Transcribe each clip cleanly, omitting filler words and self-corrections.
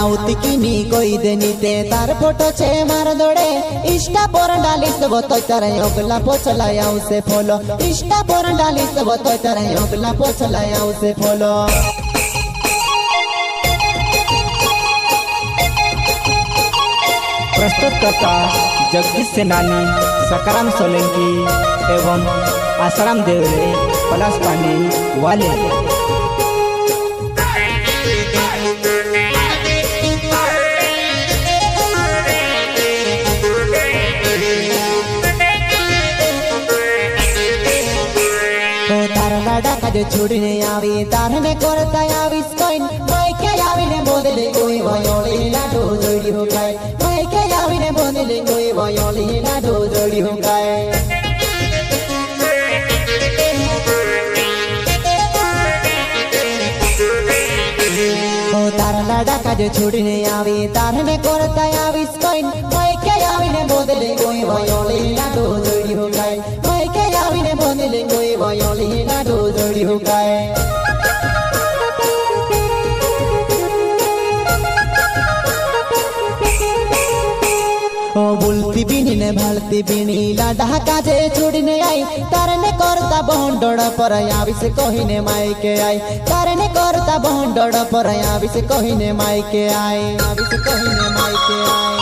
आउती किनी कोई देनीते तार फोटो छे मार दोड़े इष्टा पर डालिस बतो तारे ओगला पोछला आउ से फॉलो इष्टा पर डालिस बतो तारे ओगला पोछला आउ से फॉलो। प्रस्तुतकर्ता जगदीश सेनानी, सकाराम सोलंकी एवं आसाराम देवरे, पलाश पांडे वाले। लाडा काजे छुड़ने आवी तारने करता आवी स्कोइन माइके आवीने बोदले कोई वयोली लाडो जोड़ी हो गए माइके आवीने बोदले कोई वयोली लाडो जोड़ी हो गए। ओ तार लाडा काजे छुड़ने आवी तारने करता आवी स्कोइन माइके आवीने बोदले कोई वयोली लाडो जोड़ी हो गए माइके आवीने बोदले कोई वयोली लाडो जोड़ी हो गए। ओ बुलती बिनी ने भालती बिनी लाडा काजे छुड़ने आई तारने करता बहंडोड़ पर आवी से कहिने मायके आई तारने करता बहंडोड़ पर आवी से कहिने मायके आई आवी से कहिने मायके आई।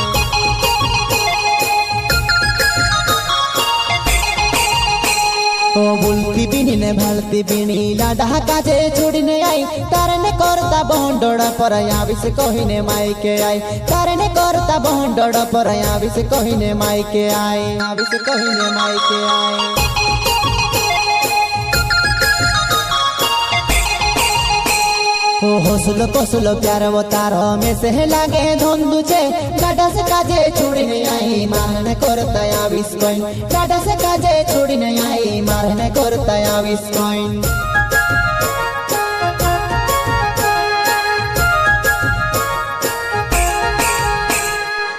ओ बुलती बिनी ने भालती बिनी लाडा काजे छुड़ने आई तारने करता बहंडोड़ पर आवी से कहिने मायके आई तारने करता बहंडोड़ पर आवी से कहिने मायके आई आवी से कहिने मायके आई। ओ हौसलो कौसलो प्यार वो तारो में से लागे धोंदू छे लाडा से काजे छुड़ने आई मारने करता आविस कोइन लाडा से काजे छुड़ने आई मारने करता आविस कोइन।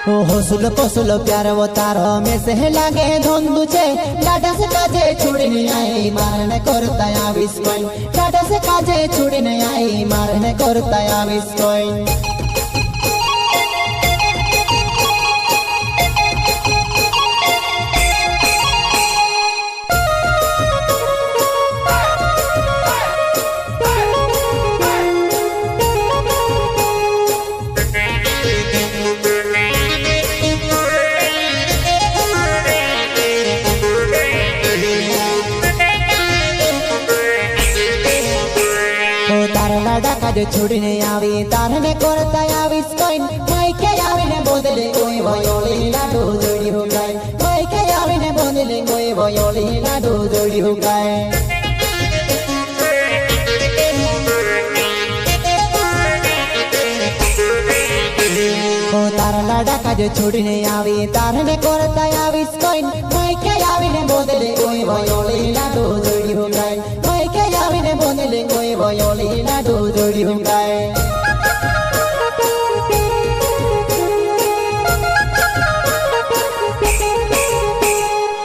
ओ हौसलो कौसलो प्यार वो तारो में से लागे धोंदू छे लाडा से काजे छुड़ने आई मारने करता आविस कोइन लाडा से काजे छुड़ने आई मारने करता आविस कोइन। लाडा काजे छुड़ने आवी तारने करता आवी स्कोइन माइके आवीने बोदले कोई वयोली लाडो जोड़ी हो गए माइके आवीने बोदले कोई वयोली लाडो जोड़ी हो गए। ओ तार लाडा काजे छुड़ने आवी तारने करता आवी स्कोइन माइके आवीने बोदले कोई वयोली लाडो जोड़ी हो गए माइके आवीने बोदले कोई वयोली लाडो जोड़ी हो गए।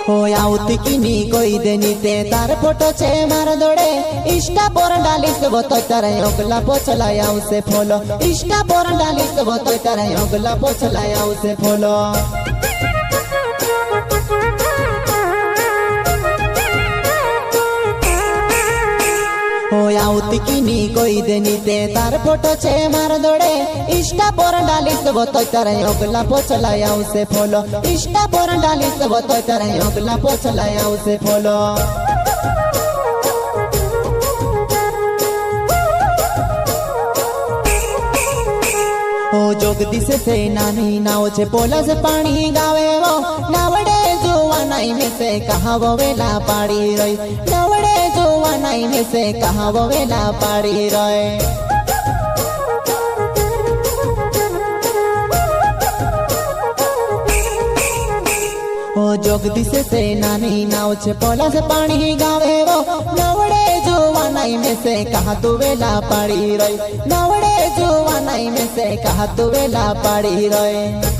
ओ आउती किनी कोई देनीते तार फोटो छे मार दोड़े इष्टा पर डालिस बतो तारे ओगला पोछला आउ से फॉलो इष्टा पर डालिस बतो तारे ओगला पोछला आउ से फॉलो। ओ आउती किनी कोई देनीते तार फोटो छे मार दोड़े इष्टा पर डालिस बतो तारे ओगला पोछला आउ से फॉलो इष्टा पर डालिस बतो तारे ओगला पोछला आउ से फॉलो। ओ जगदीश से नानी नाव छे पोला से पानी गावे वो नावड़े जुवानाई में से कहा वो वेला पाड़ी रही नावड़े जुवानाई में से कहा वो वेला पाड़ी रही। ओ जगदीश से नानी नाव छे पोला से पानी गावे वो नावड़े जुवानाई में से कहा तू वेला पाड़ी रही नावड़े जुवानाई में से कहा तू वेला पाड़ी रही।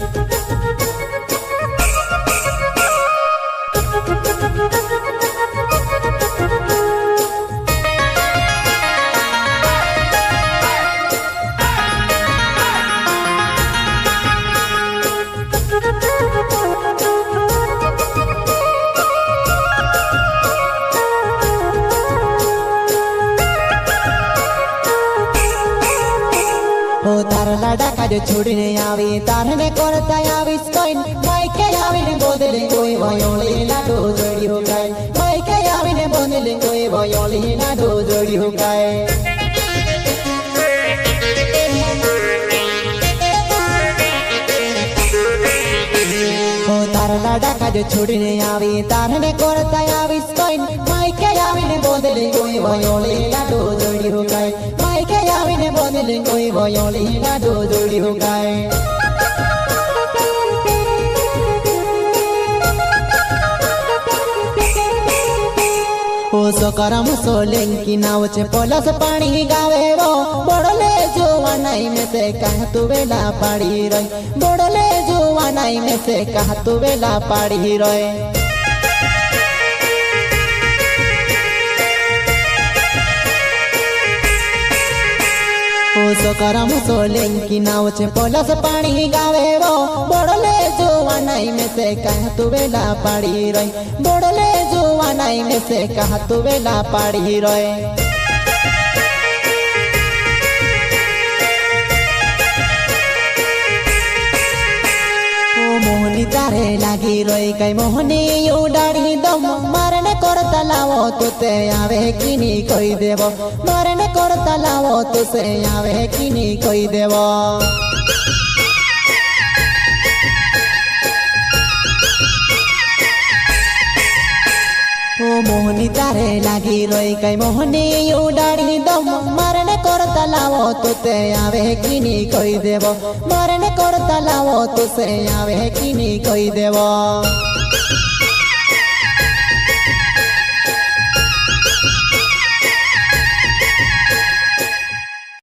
તાર લાડા કાજે છોડીને આવી તારને કરતા આવીશ કોઈન માઈકે આવીને બોદલે કોઈ વયોળી લાડો જોડ્યો ગાય માઈકે આવીને બોદલે કોઈ વયોળી લાડો જોડ્યો ગાય તાર લાડા કાજે છોડીને આવી તારને કરતા આવીશ કોઈન માઈકે આવીને બોદલે કોઈ વયોળી લાડો જોડ્યો ગાય માઈકે આવીને બોદલે કોઈ વયોળી લાડો જોડ્યો ગાય સકરમ સોલંકી નાવ છે પોલસ પાણી ગાવે રો બોડલે જોવા નાઈ મેં તે કહતું વેલા પાડી રહી બોડલે જોવા નાઈ મેં તે કહતું વેલા પાડી રહી સકરમ સોલંકી નાવ છે પોલસ પાણી ગાવે રો બોડલે જોવા નાઈ મેં તે કહતું વેલા પાડી રહી બોડલે જોવા નાઈ મેં તે કહતું વેલા પાડી રહી મોહની તારે લાગી રોઈ કઈ મોહની ઉડાડી દમ મારને કરતા લાવો તો તે આવે કીની કહી દેવો મારને કરતા લાવો તો તે આવે કીની કહી દેવો મોહની તારે લાગી રોઈ કઈ મોહની ઉડાડી દમ મારને કરતા લાવો તો તે આવે કીની કહી દેવો મારને કરતા લાવો તો તે આવે કીની કહી દેવો